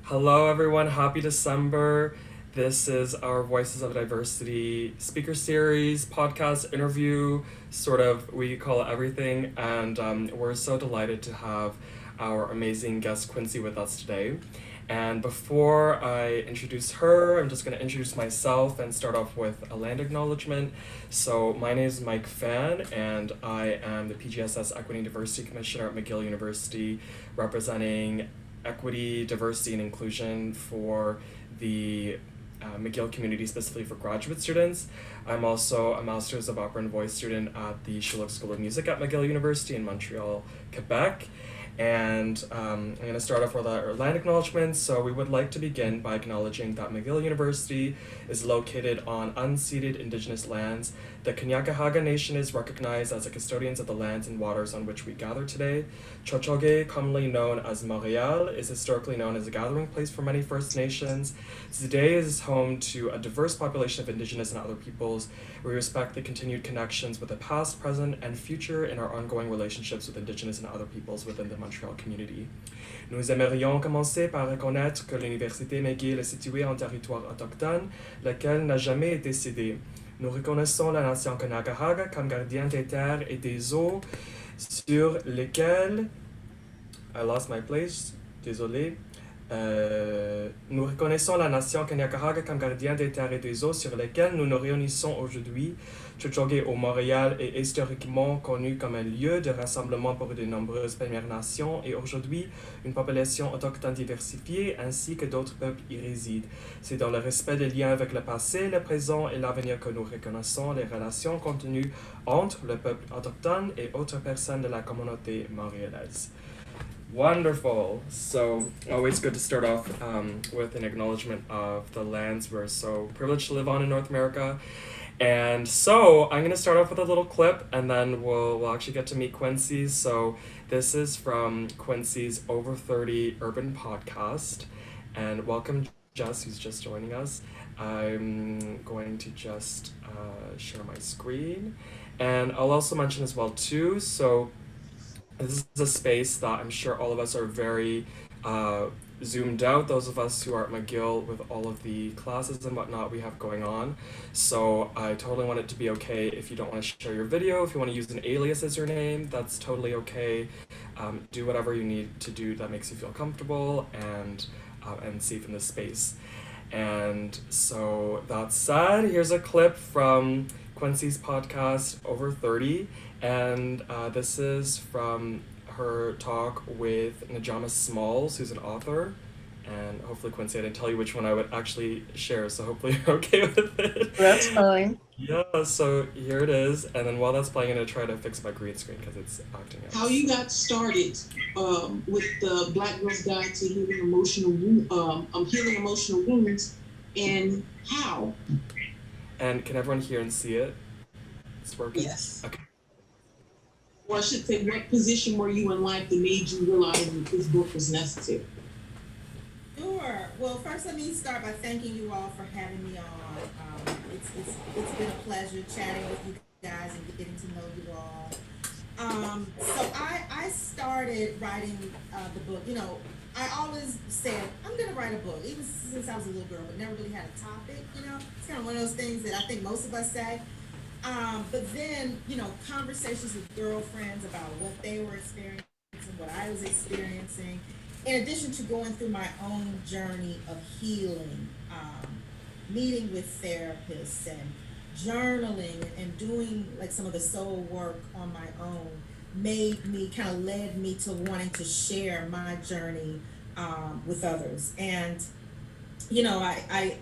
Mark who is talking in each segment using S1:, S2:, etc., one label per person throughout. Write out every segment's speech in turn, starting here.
S1: Hello, everyone. Happy December. This is our Voices of Diversity speaker series, podcast, interview, sort of, we call it everything. And we're so delighted to have our amazing guest, Quincee, with us today. And before I introduce her, I'm just going to introduce myself and start off with a land acknowledgement. So, my name is Mike Fan, and I am the PGSS Equity and Diversity Commissioner at McGill University, representing equity, diversity, and inclusion for the McGill community, specifically for graduate students. I'm also a Master's of Opera and Voice student at the Sherlock School of Music at McGill University in Montreal, Quebec. And I'm going to start off with our land acknowledgements. So we would like to begin by acknowledging that McGill University is located on unceded Indigenous lands. The Kanien'kehá:ka Nation is recognized as the custodians of the lands and waters on which we gather today. Tiohtià:ke, commonly known as Montreal, is historically known as a gathering place for many First Nations. Today is home to a diverse population of Indigenous and other peoples. We respect the continued connections with the past, present, and future in our ongoing relationships with Indigenous and other peoples within the Montreal community. Nous aimerions commencer par reconnaître que l'Université McGill est située en territoire autochtone, lequel n'a jamais été cédé. Nous reconnaissons la nation Kanien'kehá:ka comme gardien des terres et des eaux sur lesquelles... I lost my place, désolé. Nous reconnaissons la nation Kanien'kehá:ka comme gardien des terres et des eaux sur lesquelles nous nous réunissons aujourd'hui. Tiohtià:ke au Montréal est historiquement connu comme un lieu de rassemblement pour de nombreuses Premières Nations et aujourd'hui une population autochtone diversifiée ainsi que d'autres peuples y résident. C'est dans le respect des liens avec le passé, le présent et l'avenir que nous reconnaissons les relations contenues entre le peuple autochtone et autres personnes de la communauté montréalaise. Wonderful. So, always good to start off with an acknowledgement of the lands we're so privileged to live on in North America. And so, I'm going to start off with a little clip, and then we'll actually get to meet Quincee. So, this is from Quincee's Over30 Urban Podcast. And welcome, Jess, who's just joining us. I'm going to just share my screen. And I'll also mention as well, too, so this is a space that I'm sure all of us are very zoomed out, those of us who are at McGill with all of the classes and whatnot we have going on. So I totally want it to be okay if you don't want to share your video, if you want to use an alias as your name, that's totally okay. Do whatever you need to do that makes you feel comfortable and safe in this space. And so that said, here's a clip from Quincee's podcast, Over30, and this is from her talk with Nijiama Smalls, who's an author, and hopefully, Quincee, I didn't tell you which one I would actually share, so hopefully you're okay with it.
S2: That's fine.
S1: Yeah, so here it is, and then while that's playing, I'm going to try to fix my green screen because it's acting up.
S3: How you got started with the Black Girl's Guide to Healing Healing Emotional Wounds, and how?
S1: And can everyone hear and see it? It's working?
S2: Yes.
S1: Okay.
S3: Or I should say, what position were you in life that made you realize that this book was necessary?
S4: Sure. Well, first let me start by thanking you all for having me on. It's been a pleasure chatting with you guys and getting to know you all. So I started writing the book. You know, I always said I'm gonna write a book, even since I was a little girl, but never really had a topic. You know, it's kind of one of those things that I think most of us say. But then, you know, conversations with girlfriends about what they were experiencing, what I was experiencing, in addition to going through my own journey of healing, meeting with therapists and journaling and doing like some of the soul work on my own, led me to wanting to share my journey with others. And, you know, I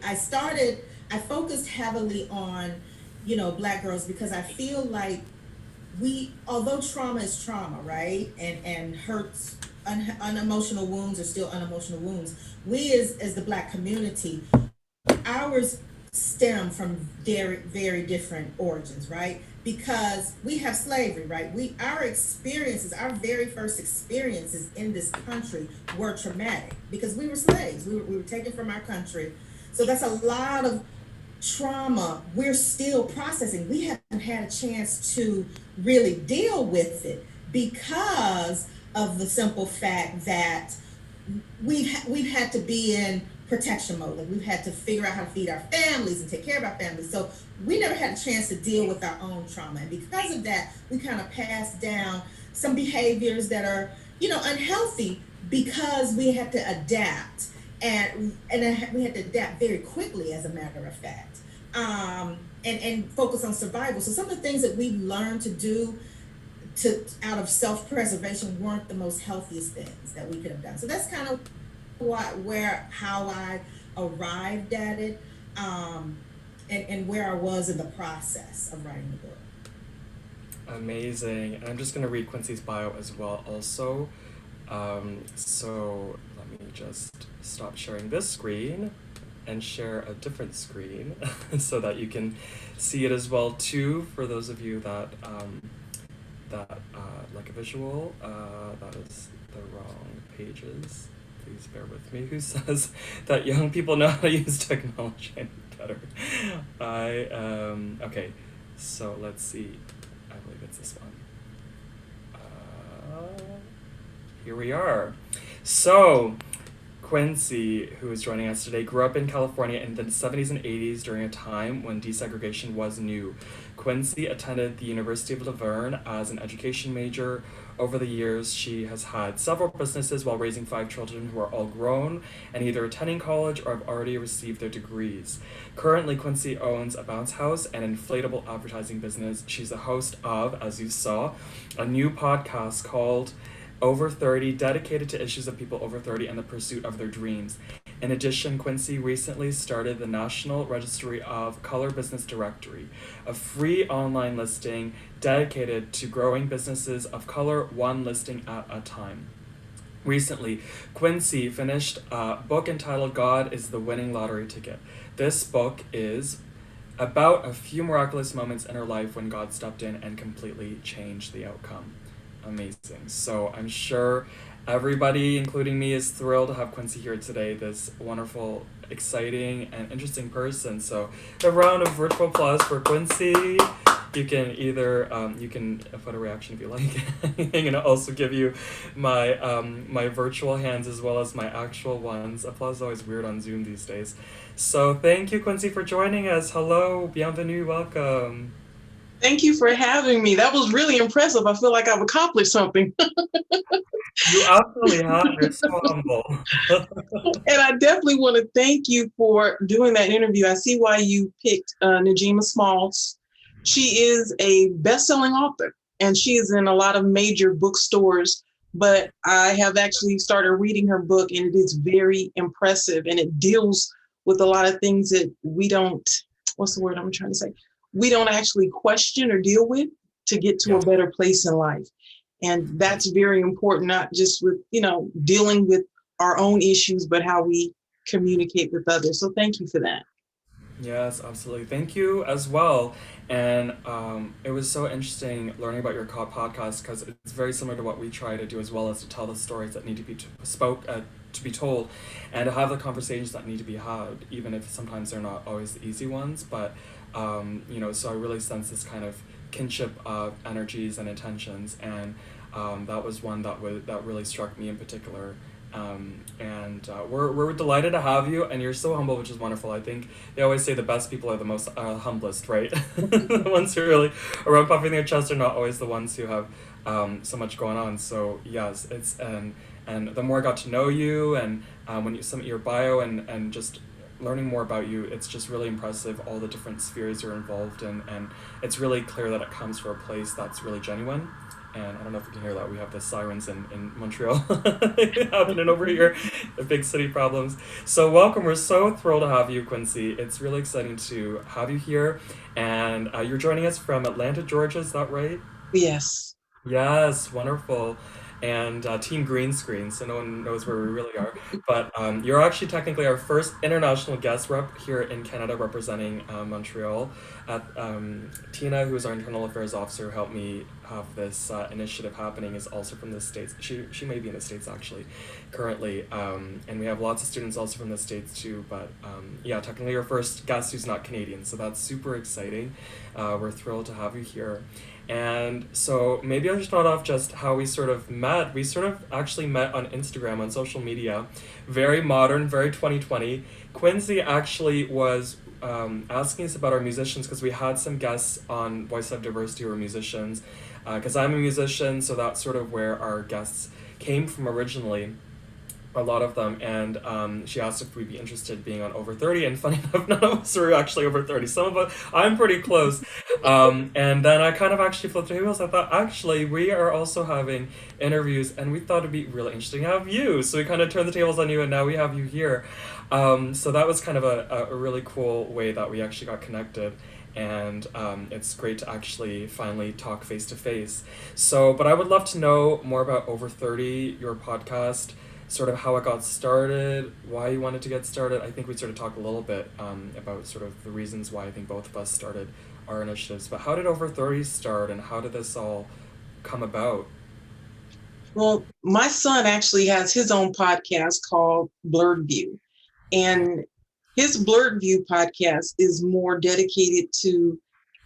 S4: focused heavily on, you know, Black girls, because I feel like although trauma is trauma, right? And hurts, unemotional wounds are still unemotional wounds. We as the Black community, ours stem from very, very different origins, right? Because we have slavery, right? Our very first experiences in this country were traumatic because we were slaves. We were taken from our country. So that's a lot of trauma we're still processing. We haven't had a chance to really deal with it because of the simple fact that we've had to be in protection mode. Like we've had to figure out how to feed our families and take care of our families. So we never had a chance to deal with our own trauma, and because of that, we kind of passed down some behaviors that are, unhealthy, because we had to adapt, and we had to adapt very quickly, as a matter of fact, and focus on survival. So some of the things that we learned to do to out of self-preservation weren't the most healthiest things that we could have done. So that's kind of how I arrived at it, and where I was in the process of writing the book.
S1: Amazing. And I'm just going to read Quincee's bio as well also. So let me just stop sharing this screen and share a different screen so that you can see it as well too, for those of you that like a visual. That is the wrong pages. Please bear with me. Who says that young people know how to use technology any better? Okay, so let's see. I believe it's this one. Here we are. So, Quincee, who is joining us today, grew up in California in the 70s and 80s during a time when desegregation was new. Quincee attended the University of Laverne as an education major. Over the years, she has had several businesses while raising 5 children who are all grown and either attending college or have already received their degrees. Currently, Quincee owns a bounce house and inflatable advertising business. She's the host of, as you saw, a new podcast called Over30, dedicated to issues of people over 30 and the pursuit of their dreams. In addition, Quincee recently started the National Registry of Color Business Directory, a free online listing dedicated to growing businesses of color, one listing at a time. Recently, Quincee finished a book entitled God is the Winning Lottery Ticket. This book is about a few miraculous moments in her life when God stepped in and completely changed the outcome. Amazing. So I'm sure everybody, including me, is thrilled to have Quincee here today, this wonderful, exciting, and interesting person. So a round of virtual applause for Quincee. You can either, you can put a reaction if you like, and I'll also give you my my virtual hands as well as my actual ones. Applause is always weird on Zoom these days. So thank you, Quincee, for joining us. Hello, bienvenue, welcome.
S3: Thank you for having me. That was really impressive. I feel like I've accomplished something.
S1: You absolutely have. You're so humble.
S3: And I definitely want to thank you for doing that interview. I see why you picked Nijiama Smalls. She is a best-selling author, and she is in a lot of major bookstores. But I have actually started reading her book, and it is very impressive. And it deals with a lot of things that we don't, what's the word I'm trying to say? We don't actually question or deal with to get to a better place in life. And that's very important, not just with, dealing with our own issues, but how we communicate with others. So thank you for that.
S1: Yes, absolutely. Thank you as well. And it was so interesting learning about your podcast because it's very similar to what we try to do as well, as to tell the stories that need to be to be told, and to have the conversations that need to be had, even if sometimes they're not always the easy ones. But so I really sense this kind of kinship of energies and intentions, and that was one that really struck me in particular. We're delighted to have you, and you're so humble, which is wonderful. I think they always say the best people are the most humblest, right? The ones who really are puffing their chest are not always the ones who have so much going on. So yes, it's and the more I got to know you, and when you submit your bio and just learning more about you, it's just really impressive, all the different spheres you're involved in, and it's really clear that it comes from a place that's really genuine. And I don't know if you can hear that. We have the sirens in Montreal happening over here, the big city problems. So welcome. We're so thrilled to have you, Quincee. It's really exciting to have you here. And you're joining us from Atlanta, Georgia. Is that right?
S3: Yes.
S1: Yes, wonderful. And Team Green Screen, so no one knows where we really are. But you're actually technically our first international guest rep here in Canada, representing Montreal. Tina, who is our internal affairs officer, who helped me have this initiative happening, is also from the States. She may be in the States actually, currently. And we have lots of students also from the States too. But technically our first guest who's not Canadian, so that's super exciting. We're thrilled to have you here. And so maybe I'll just start off just how we sort of met. We sort of actually met on Instagram, on social media. Very modern, very 2020. Quincee actually was asking us about our musicians because we had some guests on Voice of Diversity who were musicians. Because I'm a musician, so that's sort of where our guests came from originally, a lot of them. And she asked if we'd be interested in being on Over 30, and funny enough, none of us were actually over 30. Some of us, I'm pretty close. And then I kind of actually flipped the tables. I thought, actually, we are also having interviews, and we thought it'd be really interesting to have you. So we kind of turned the tables on you, and now we have you here. So that was kind of a really cool way that we actually got connected. And it's great to actually finally talk face to face. So, but I would love to know more about Over 30, your podcast, sort of how it got started, why you wanted to get started. I think we sort of talked a little bit about sort of the reasons why I think both of us started our initiatives. But how did Over 30 start, and how did this all come about?
S3: Well, my son actually has his own podcast called Blurred View. And his Blurred View podcast is more dedicated to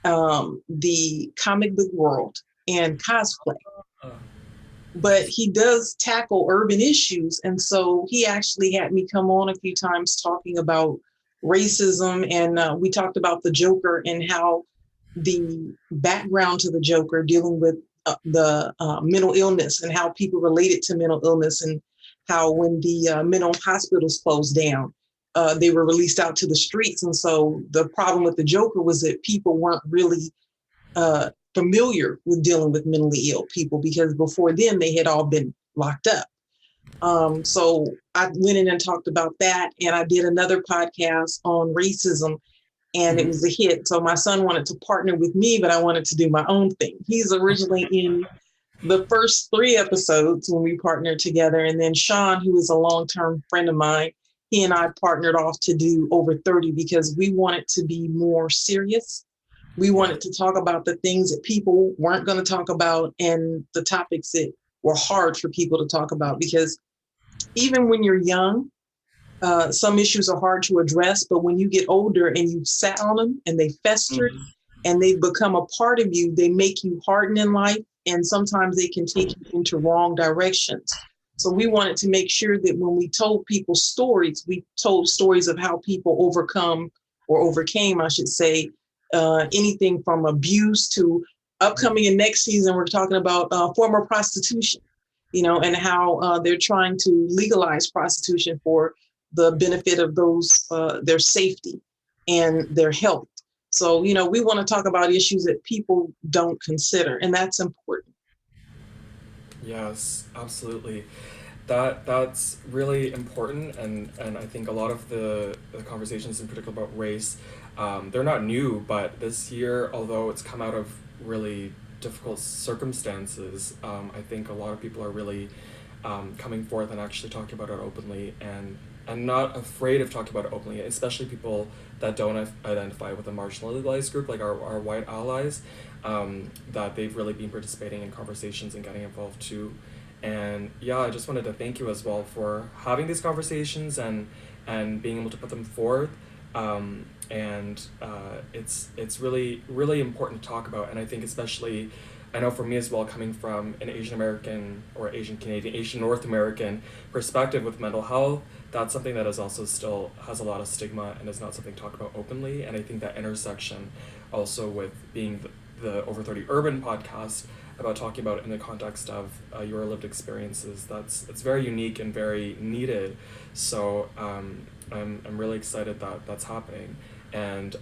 S3: the comic book world and cosplay.
S1: Uh,
S3: But he does tackle urban issues. And so he actually had me come on a few times talking about racism. And we talked about the Joker and how the background to the Joker dealing with the mental illness and how people related to mental illness, and how when the mental hospitals closed down, they were released out to the streets. And so the problem with the Joker was that people weren't really familiar with dealing with mentally ill people, because before then they had all been locked up. So I went in and talked about that. And I did another podcast on racism, and it was a hit. So my son wanted to partner with me, but I wanted to do my own thing. He's originally in the first 3 episodes when we partnered together. And then Sean, who is a long-term friend of mine, he and I partnered off to do Over 30 because we wanted to be more serious. We wanted to talk about the things that people weren't going to talk about, and the topics that were hard for people to talk about. Because even when you're young, some issues are hard to address, but when you get older and you've sat on them and they festered and they've become a part of you, they make you harden in life, and sometimes they can take you into wrong directions. So we wanted to make sure that when we told people stories, we told stories of how people overcome, or overcame, I should say, anything from abuse to upcoming in next season. We're talking about former prostitution, and how they're trying to legalize prostitution for the benefit of those, their safety and their health. So, we want to talk about issues that people don't consider, and that's important.
S1: Yes, absolutely. That's really important, and I think a lot of the conversations in particular about race, they're not new, but this year, although it's come out of really difficult circumstances, I think a lot of people are really coming forth and actually talking about it openly, and not afraid of talking about it openly, especially people that don't identify with a marginalized group like our white allies, that they've really been participating in conversations and getting involved too. And yeah, I just wanted to thank you as well for having these conversations and being able to put them forth. And it's really really important to talk about. And I think especially, I know for me as well, coming from an Asian American or Asian Canadian, Asian North American perspective with mental health, that's something that is also still has a lot of stigma and is not something talked about openly. And I think that intersection also with being the Over 30 Urban podcast, about talking about it in the context of your lived experiences, it's very unique and very needed. So I'm really excited that that's happening. And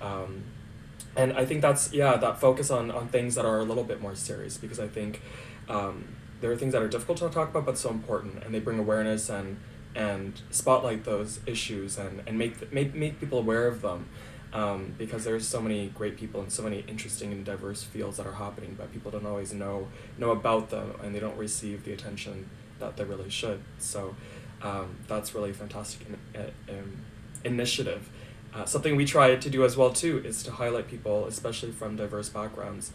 S1: I think that's, that focus on things that are a little bit more serious, because I think there are things that are difficult to talk about but so important, and they bring awareness and spotlight those issues and make people aware of them, because there's so many great people and so many interesting and diverse fields that are happening, but people don't always know about them, and they don't receive the attention that they really should. So that's really a fantastic initiative. Something we try to do as well too is to highlight people, especially from diverse backgrounds,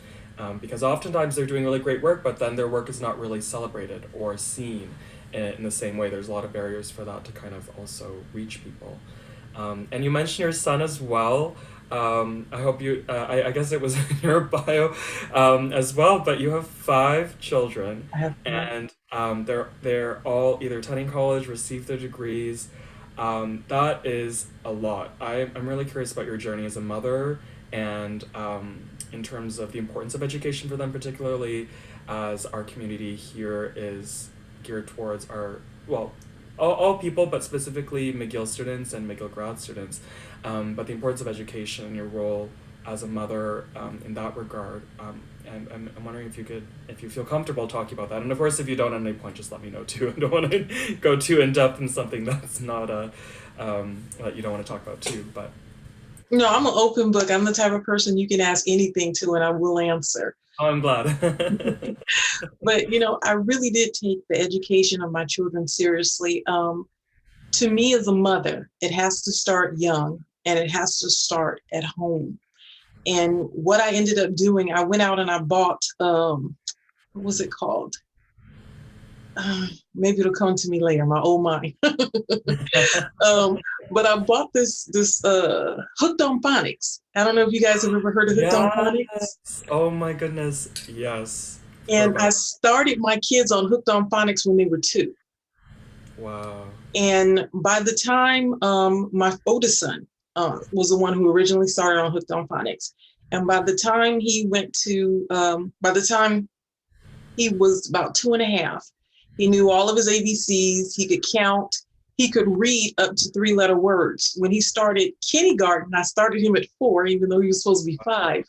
S1: because oftentimes they're doing really great work, but then their work is not really celebrated or seen in the same way. There's a lot of barriers for that to kind of also reach people. And you mentioned your son as well. I hope you. I guess it was in your bio as well. But you have 5 children,
S3: I have
S1: and they're all either attending college, received their degrees. That is a lot. I'm really curious about your journey as a mother, and in terms of the importance of education for them, particularly as our community here is geared towards our, well, all people, but specifically McGill students and McGill grad students. But the importance of education and your role as a mother in that regard. And I'm wondering if you could, if you feel comfortable talking about that. And of course, if you don't at any point, just let me know too. I don't want to go too in depth in something that's not that you don't want to talk about too. But
S3: No, I'm an open book. I'm the type of person you can ask anything to and I will answer.
S1: oh, I'm glad.
S3: But, I really did take the education of my children seriously. To me, as a mother, it has to start young and it has to start at home. And what I ended up doing, I went out and I bought, what was it called? Maybe it'll come to me later, my old mind. But I bought this Hooked on Phonics. I don't know if you guys have ever heard of Hooked on Phonics.
S1: Yes. Oh my goodness. Yes.
S3: And I
S1: Perfect.
S3: started my kids on Hooked on Phonics when they were 2.
S1: Wow.
S3: And by the time my oldest son was the one who originally started on Hooked on Phonics. And by the time by the time he was about 2.5, he knew all of his ABCs, he could count, he could read up to 3-letter words. When he started kindergarten, I started him at 4, even though he was supposed to be 5.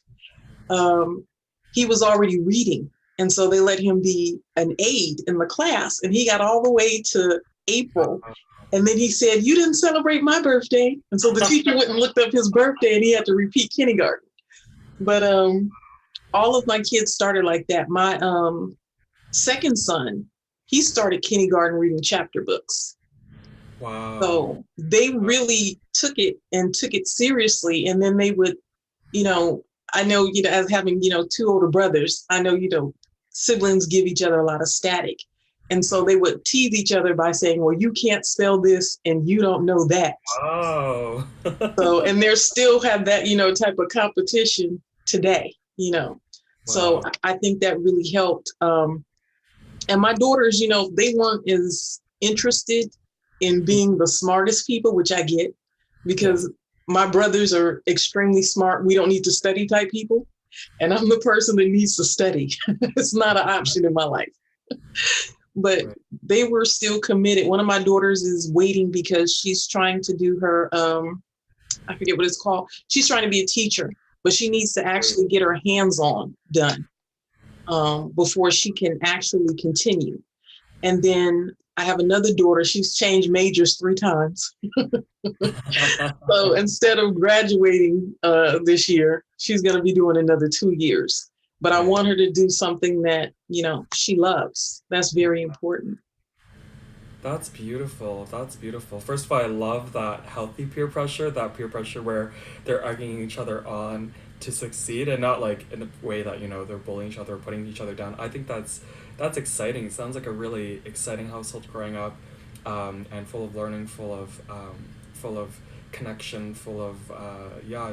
S3: He was already reading. And so they let him be an aide in the class. And he got all the way to April. And then he said, "You didn't celebrate my birthday." And so the teacher went and looked up his birthday and he had to repeat kindergarten. But all of my kids started like that. My second son, he started kindergarten reading chapter books.
S1: Wow.
S3: So they really took it seriously. And then they would, I know, as having, 2 older brothers, I know, siblings give each other a lot of static. And so they would tease each other by saying, "Well, you can't spell this and you don't know that."
S1: Wow.
S3: So, and they still have that, type of competition today. So
S1: Wow.
S3: I think that really helped. And my daughters, they weren't as interested in being the smartest people, which I get, because my brothers are extremely smart. We don't need to study type people. And I'm the person that needs to study. It's not an option in my life. But
S1: Right.
S3: they were still committed. One of my daughters is waiting because she's trying to do her, I forget what it's called. She's trying to be a teacher, but she needs to actually get her hands-on done before she can actually continue. And then I have another daughter. She's changed majors 3 times. So instead of graduating this year, she's going to be doing another 2 years. But I want her to do something that, she loves. That's very important.
S1: That's beautiful. That's beautiful. First of all, I love that healthy peer pressure, that peer pressure where they're egging each other on to succeed and not like in a way that, they're bullying each other or putting each other down. I think that's exciting. It sounds like a really exciting household growing up, and full of learning, full of connection, full of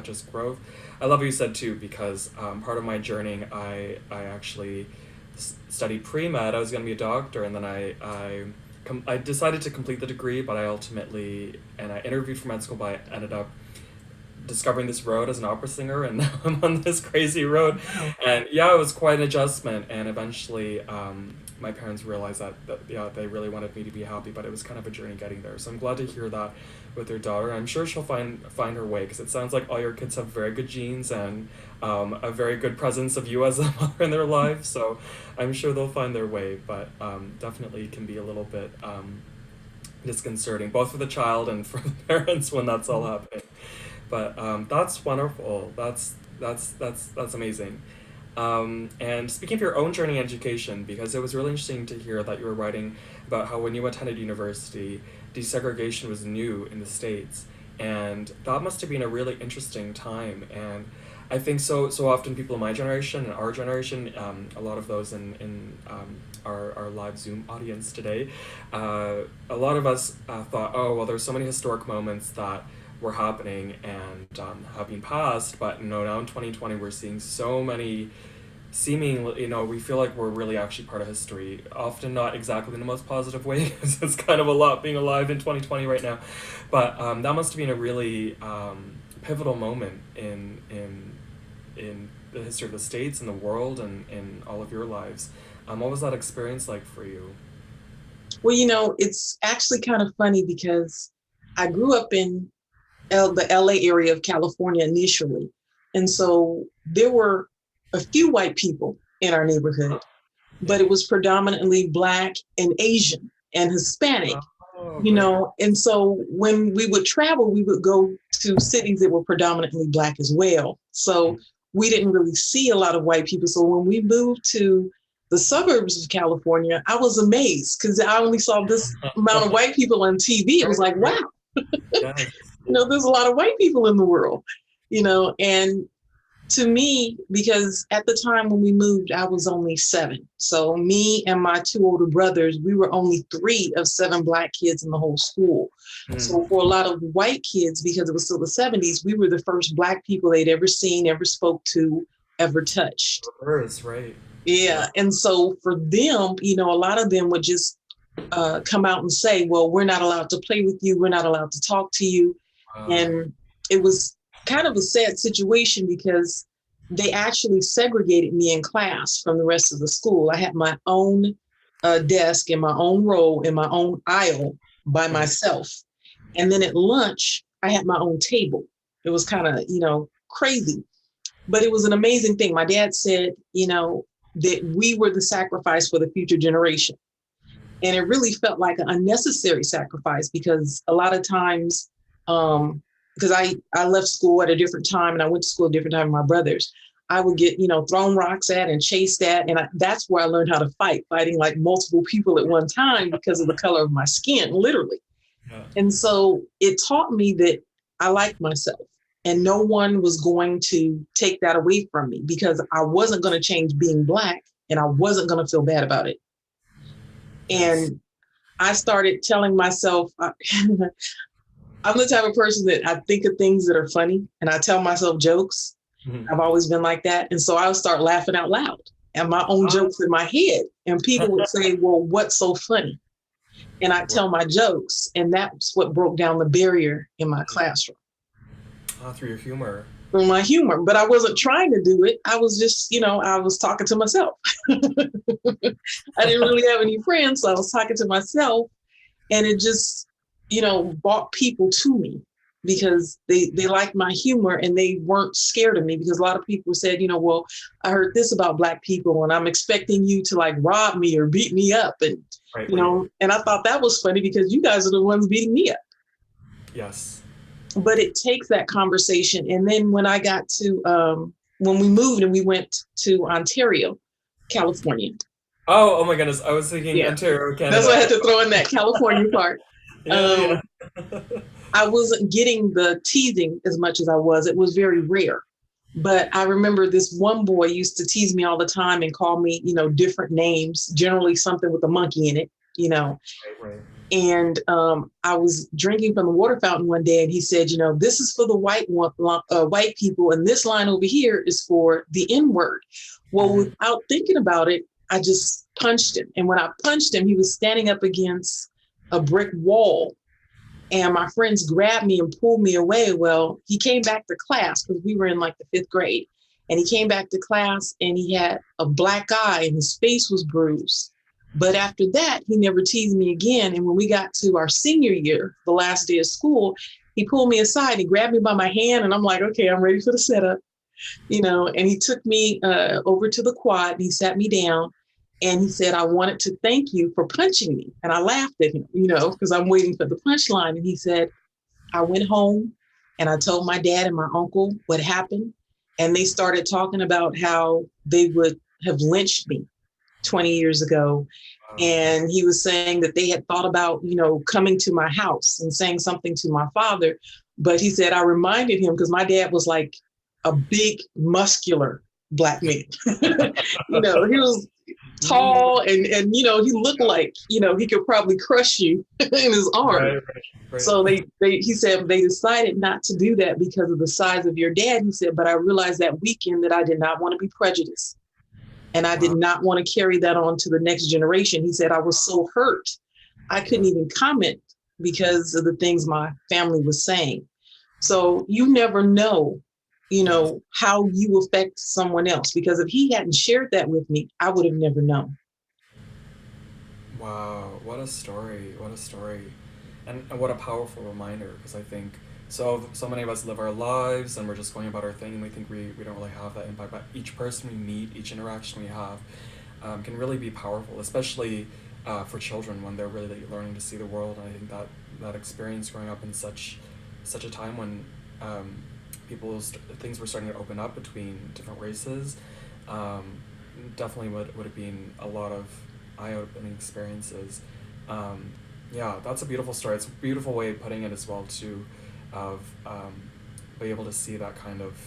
S1: just growth. I love what you said too because part of my journey, I actually studied pre-med. I was going to be a doctor, and then I decided to complete the degree, but I interviewed for med school, but I ended up discovering this road as an opera singer, and now I'm on this crazy road. And yeah, it was quite an adjustment, and eventually my parents realized that they really wanted me to be happy, but it was kind of a journey getting there. So I'm glad to hear that with their daughter. I'm sure she'll find her way, because it sounds like all your kids have very good genes and a very good presence of you as a mother in their life. So I'm sure they'll find their way, but definitely can be a little bit disconcerting, both for the child and for the parents when that's all happening. But that's wonderful. That's amazing. And speaking of your own journey in education, because it was really interesting to hear that you were writing about how when you attended university, desegregation was new in the States, and that must have been a really interesting time. And I think so often people in my generation and our generation, a lot of those in our live Zoom audience today, a lot of us thought, oh well, there's so many historic moments that were happening and have been passed. But now in 2020, we're seeing so many seeming, we feel like we're really actually part of history. Often not exactly in the most positive way, because it's kind of a lot being alive in 2020 right now. But that must have been a really pivotal moment in the history of the States and the world and in all of your lives. What was that experience like for you?
S3: Well, it's actually kind of funny because I grew up in the LA area of California initially. And so there were a few white people in our neighborhood, but it was predominantly Black and Asian and Hispanic,
S1: Right.
S3: And so when we would travel, we would go to cities that were predominantly Black as well. So we didn't really see a lot of white people. So when we moved to the suburbs of California, I was amazed because I only saw this amount of white people on TV. It was like, wow,
S1: Yes.
S3: there's a lot of white people in the world, and to me, because at the time when we moved, I was only 7. So me and my 2 older brothers, we were only 3 of 7 Black kids in the whole school. So for a lot of white kids, because it was still the 70s, we were the first Black people they'd ever seen, ever spoke to, ever touched.
S1: Reverse, right.
S3: Yeah. And so for them, a lot of them would just come out and say, well, we're not allowed to play with you. We're not allowed to talk to you. And it was kind of a sad situation because they actually segregated me in class from the rest of the school. I had my own desk and my own row in my own aisle by myself. And then at lunch, I had my own table. It was kind of, crazy, but it was an amazing thing. My dad said, that we were the sacrifice for the future generation. And it really felt like an unnecessary sacrifice because a lot of times, because I left school at a different time and I went to school at a different time with my brothers, I would get, thrown rocks at and chased at. And that's where I learned how to fighting like multiple people at one time because of the color of my skin, literally.
S1: Yeah.
S3: And so it taught me that I liked myself and no one was going to take that away from me because I wasn't going to change being Black and I wasn't going to feel bad about it.
S1: Yes.
S3: And I started telling myself, I'm the type of person that I think of things that are funny and I tell myself jokes. I've always been like that. And so I would start laughing out loud at my own jokes in my head. And people would say, well, what's so funny? And I'd tell my jokes. And that's what broke down the barrier in my classroom.
S1: Through your humor.
S3: Through my humor. But I wasn't trying to do it. I was just, I was talking to myself. I didn't really have any friends. So I was talking to myself. And it just, brought people to me because they liked my humor and they weren't scared of me because a lot of people said, well, I heard this about Black people and I'm expecting you to like rob me or beat me up. And,
S1: Right.
S3: And I thought that was funny because you guys are the ones beating me up.
S1: Yes.
S3: But it takes that conversation. And then when I got to, when we moved and we went to Ontario, California.
S1: Oh my goodness. I was thinking Ontario, Canada.
S3: That's why I had to throw in that California part.
S1: Yeah.
S3: I wasn't getting the teasing as much as I was. It was very rare. But I remember this one boy used to tease me all the time and call me, different names, generally something with a monkey in it,
S1: Right.
S3: And I was drinking from the water fountain one day and he said, this is for the white people. And this line over here is for the N-word. Well, without thinking about it, I just punched him. And when I punched him, he was standing up against a brick wall. And my friends grabbed me and pulled me away. Well, he came back to class because we were in like the 5th grade. And he came back to class and he had a black eye and his face was bruised. But after that, he never teased me again. And when we got to our senior year, the last day of school, he pulled me aside, he grabbed me by my hand and I'm like, okay, I'm ready for the setup, and he took me over to the quad and he sat me down. And he said, I wanted to thank you for punching me. And I laughed at him, because I'm waiting for the punchline. And he said, I went home and I told my dad and my uncle what happened. And they started talking about how they would have lynched me 20 years ago. And he was saying that they had thought about, coming to my house and saying something to my father. But he said, I reminded him because my dad was like a big, muscular Black man. tall, and he looked like he could probably crush you in his arm.
S1: Right.
S3: So he said they decided not to do that because of the size of your dad. He said, but I realized that weekend that I did not want to be prejudiced, and I did not want to carry that on to the next generation. He said I was so hurt I couldn't even comment because of the things my family was saying. So you never know, how you affect someone else, because if he hadn't shared that with me, I would have never known.
S1: Wow, what a story! What a story, and what a powerful reminder. Because I think so many of us live our lives and we're just going about our thing, and we think we don't really have that impact. But each person we meet, each interaction we have, can really be powerful, especially for children when they're really learning to see the world. And I think that experience growing up in such a time when things were starting to open up between different races, definitely would have been a lot of eye-opening experiences. Yeah, that's a beautiful story. It's a beautiful way of putting it as well too, of be able to see that kind of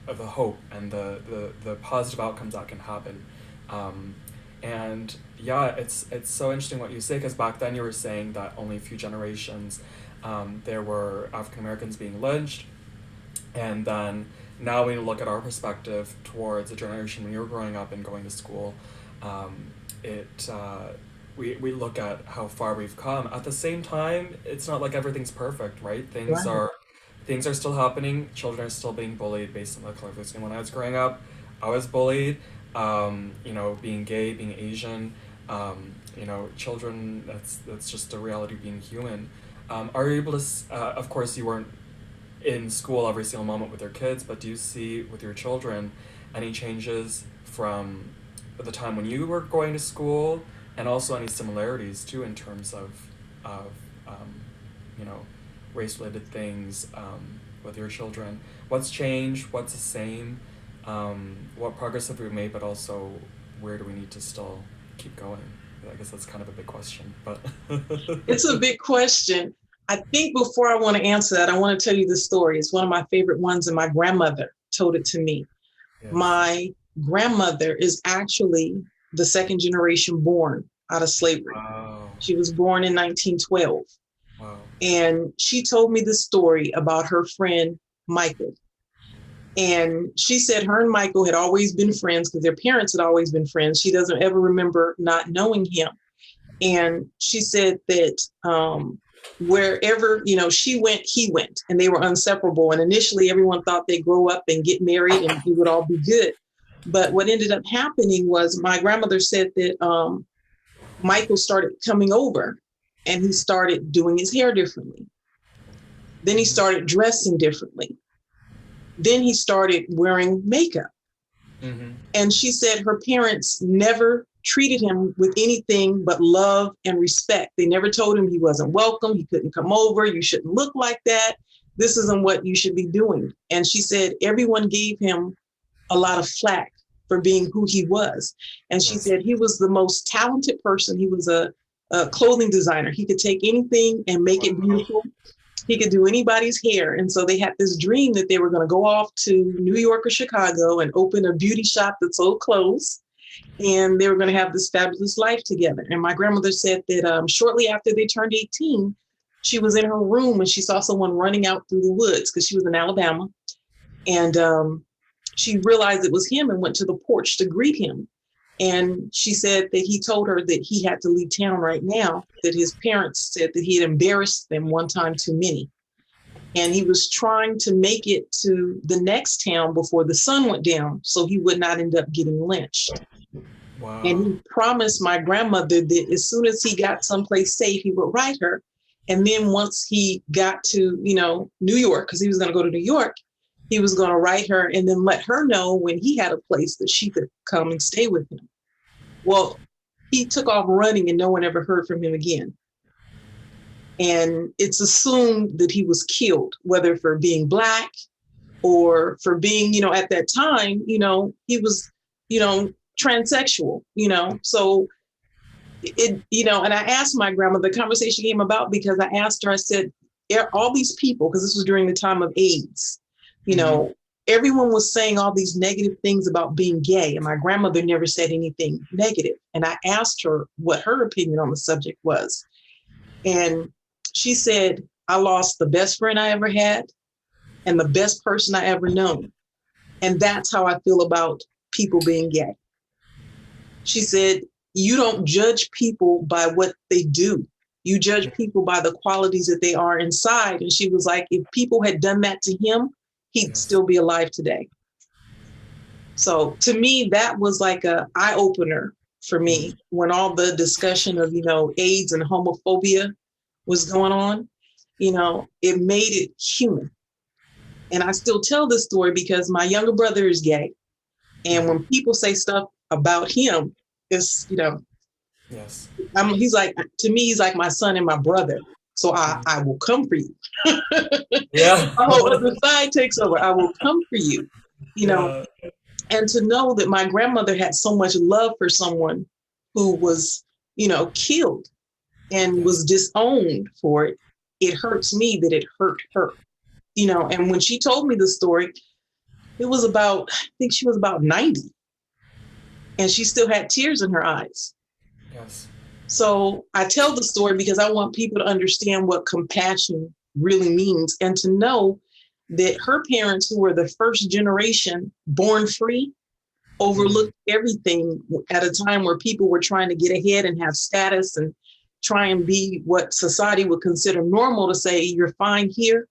S1: the hope and the positive outcomes that can happen. And yeah, it's so interesting what you say, because back then you were saying that only a few generations there were African Americans being lynched, and then now when you look at our perspective towards a generation when you were growing up and going to school, we look at how far we've come. At the same time, it's not like everything's perfect, right? Things are still happening. Children are still being bullied based on the color of their skin. When I was growing up, I was bullied. Being gay, being Asian, children. That's just the reality of being human. Are you able to? Of course, you weren't in school every single moment with your kids, but do you see with your children any changes from the time when you were going to school, and also any similarities too in terms of race-related things with your children? What's changed? What's the same? What progress have we made? But also, where do we need to still keep going? I guess that's kind of a big question, but
S3: it's a big question. I think before I want to answer that, I want to tell you the story. It's one of my favorite ones, and my grandmother told it to me.
S1: Yes.
S3: My grandmother is actually the second generation born out of slavery.
S1: Wow.
S3: She was born in 1912.
S1: Wow.
S3: And she told me the story about her friend, Michael. And she said her and Michael had always been friends because their parents had always been friends. She doesn't ever remember not knowing him. And she said that wherever, she went, he went, and they were inseparable. And initially everyone thought they'd grow up and get married and it would all be good. But what ended up happening was my grandmother said that Michael started coming over and he started doing his hair differently. Then he started dressing differently. Then he started wearing makeup.
S1: Mm-hmm.
S3: And she said her parents never treated him with anything but love and respect. They never told him he wasn't welcome, he couldn't come over, you shouldn't look like that, this isn't what you should be doing. And she said everyone gave him a lot of flack for being who he was. And she said he was the most talented person. He was a clothing designer. He could take anything and make it beautiful. He could do anybody's hair. And so they had this dream that they were going to go off to New York or Chicago and open a beauty shop that sold clothes. And they were going to have this fabulous life together. And my grandmother said that shortly after they turned 18, she was in her room and she saw someone running out through the woods because she was in Alabama. And she realized it was him and went to the porch to greet him. And she said that he told her that he had to leave town right now, that his parents said that he had embarrassed them one time too many. And he was trying to make it to the next town before the sun went down so he would not end up getting lynched.
S1: Wow.
S3: And he promised my grandmother that as soon as he got someplace safe, he would write her. And then once he got to, New York, because he was going to go to New York, he was going to write her and then let her know when he had a place that she could come and stay with him. Well, he took off running and no one ever heard from him again. And it's assumed that he was killed, whether for being Black or for being, at that time, he was, transsexual, so it, and I asked my grandma, the conversation came about because I asked her, I said, all these people, because this was during the time of AIDS, everyone was saying all these negative things about being gay, and my grandmother never said anything negative. And I asked her what her opinion on the subject was. And she said, I lost the best friend I ever had and the best person I ever known. And that's how I feel about people being gay. She said, you don't judge people by what they do. You judge people by the qualities that they are inside. And she was like, if people had done that to him, he'd still be alive today. So to me, that was like a eye opener for me when all the discussion of, AIDS and homophobia was going on. It made it human. And I still tell this story because my younger brother is gay. And when people say stuff about him, it's,
S1: Yes.
S3: he's like, to me, he's like my son and my brother. So I will come for you.
S1: Yeah.
S3: The whole other side takes over. I will come for you,
S1: Yeah.
S3: And to know that my grandmother had so much love for someone who was, killed and was disowned for it, it hurts me that it hurt her, And when she told me the story, it was about, I think she was about 90, and she still had tears in her eyes.
S1: Yes.
S3: So I tell the story because I want people to understand what compassion really means, and to know that her parents, who were the first generation born free, overlooked everything at a time where people were trying to get ahead and have status and try and be what society would consider normal. To say you're fine here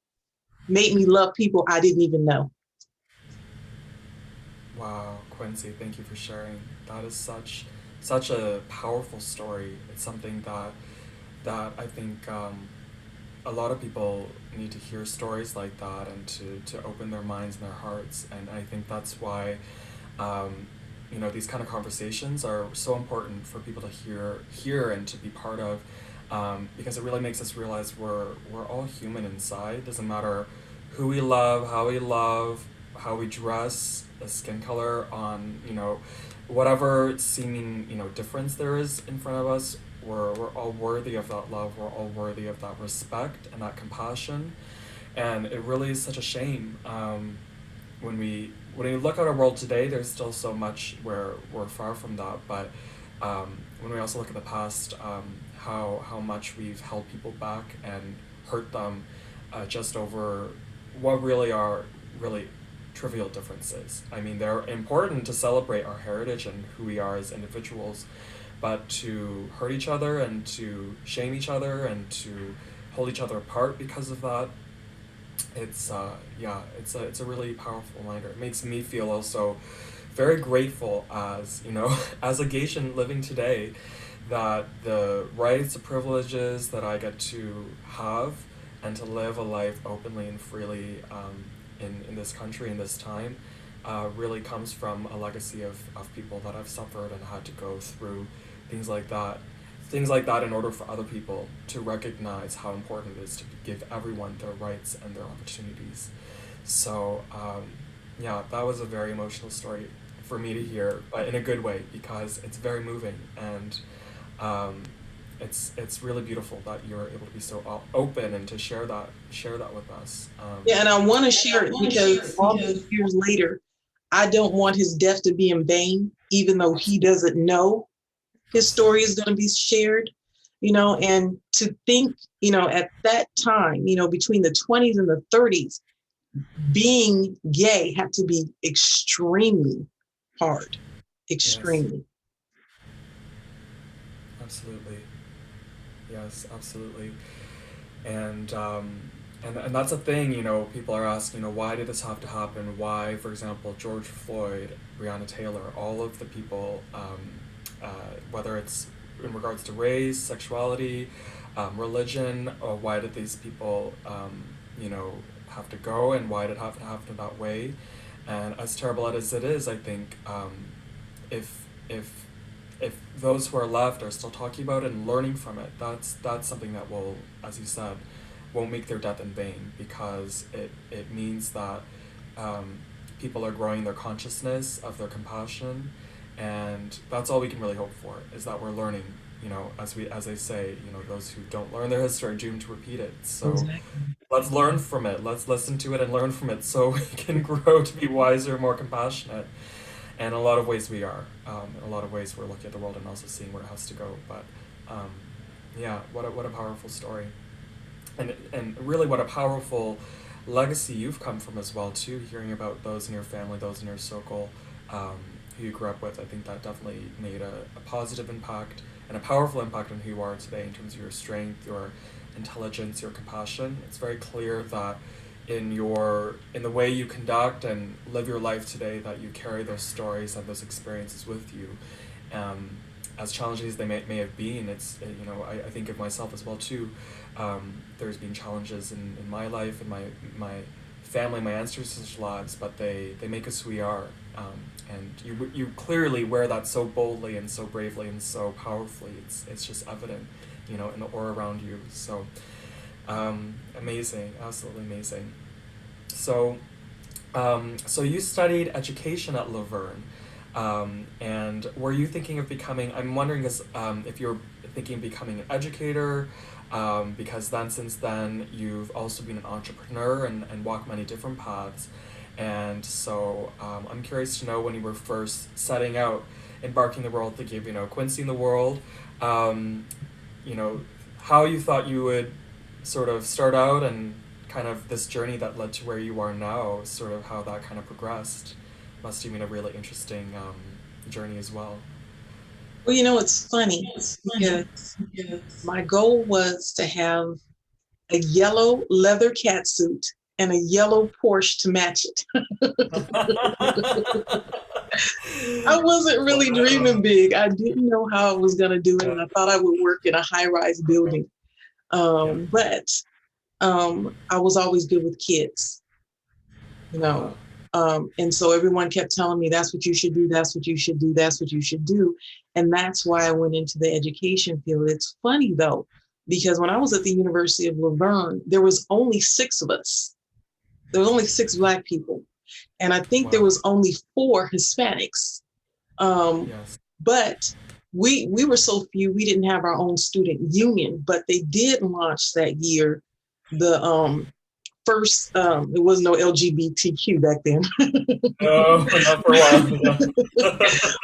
S3: made me love people I didn't even know.
S1: Wow, Quincee, thank you for sharing. That is such a powerful story. It's something that I think a lot of people need to hear stories like that and to open their minds and their hearts. And I think that's why these kind of conversations are so important for people to hear and to be part of, because it really makes us realize we're all human inside. Doesn't matter who we love, how we dress, the skin color, on whatever seeming difference there is in front of us. We're all worthy of that love. We're all worthy of that respect and that compassion. And it really is such a shame, when we look at our world today. There's still so much where we're far from that. But when we also look at the past, how much we've held people back and hurt them, just over what really are really trivial differences. I mean, they're important to celebrate our heritage and who we are as individuals, but to hurt each other and to shame each other and to hold each other apart because of that, it's it's a really powerful reminder. It makes me feel also very grateful as as a Geishan living today, that the rights, the privileges that I get to have and to live a life openly and freely, in this country in this time, really comes from a legacy of people that have suffered and had to go through things like that. Things like that in order for other people to recognize how important it is to give everyone their rights and their opportunities. So, that was a very emotional story for me to hear, but in a good way, because it's very moving, and it's really beautiful that you're able to be so open and to share that with us.
S3: Yeah, and I want to share it because all these years later, I don't want his death to be in vain, even though he doesn't know his story is going to be shared, and to think, at that time, between the 20s and the 30s, being gay had to be extremely hard, extremely.
S1: Yes, absolutely. Yes, absolutely. And and that's a thing. People are asking, why did this have to happen? Why, for example, George Floyd, Breonna Taylor, all of the people, whether it's in regards to race, sexuality, religion, or why did these people, have to go, and why did it have to happen that way? And as terrible as it is, I think, if if if those who are left are still talking about it and learning from it, that's something that will, as you said, won't make their death in vain, because it means that, people are growing their consciousness of their compassion, and that's all we can really hope for, is that we're learning. As they say, those who don't learn their history are doomed to repeat it. So,
S3: Exactly.
S1: let's learn from it. Let's listen to it and learn from it so we can grow to be wiser, more compassionate. And in a lot of ways we are. In a lot of ways we're looking at the world and also seeing where it has to go. But um, yeah, what a powerful story. And really what a powerful legacy you've come from as well too, hearing about those in your family, those in your circle, um, who you grew up with. I think that definitely made a positive impact and a powerful impact on who you are today in terms of your strength, your intelligence, your compassion. It's very clear that in the way you conduct and live your life today, that you carry those stories and those experiences with you. Um, as challenging as they may have been, I think of myself as well too. There's been challenges in my life, in my family, my ancestors' lives, but they make us who we are. And you clearly wear that so boldly and so bravely and so powerfully. It's just evident, in the aura around you. So amazing, absolutely amazing. So so you studied education at Laverne. And were you thinking of becoming, I'm wondering if you're thinking of becoming an educator, because then since then you've also been an entrepreneur and walked many different paths. And so I'm curious to know, when you were first setting out, embarking the world to give, Quincee in the world, um, you know, how you thought you would sort of start out, and kind of this journey that led to where you are now, sort of how that kind of progressed. Must have been a really interesting journey as well.
S3: Well, it's funny because my goal was to have a yellow leather catsuit and a yellow Porsche to match it. I wasn't really dreaming
S1: Wow.
S3: big. I didn't know how I was going to do it, and I thought I would work in a high-rise building.
S1: Yeah.
S3: But I was always good with kids, you
S1: Uh-huh.
S3: know. And so everyone kept telling me, that's what you should do, that's what you should do, that's what you should do. And that's why I went into the education field. It's funny though, because when I was at the University of Laverne, there was only 6 of us. There was only 6 Black people. And I think there
S1: Wow.
S3: was only 4 Hispanics. Um,
S1: Yes.
S3: but we were so few, we didn't have our own student union, but they did launch that year the first, there was no LGBTQ back then.
S1: No, not for a while. Yeah.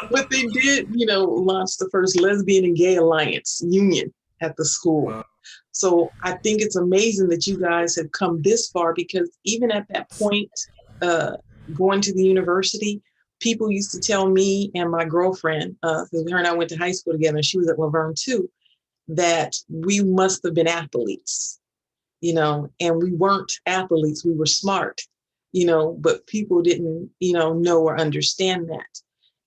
S3: But they did, launch the first lesbian and gay alliance union at the school.
S1: Wow.
S3: So I think it's amazing that you guys have come this far, because even at that point, uh, going to the university, people used to tell me and my girlfriend, because her and I went to high school together, and she was at Laverne too, that we must have been athletes, and we weren't athletes, we were smart, but people didn't, know or understand that.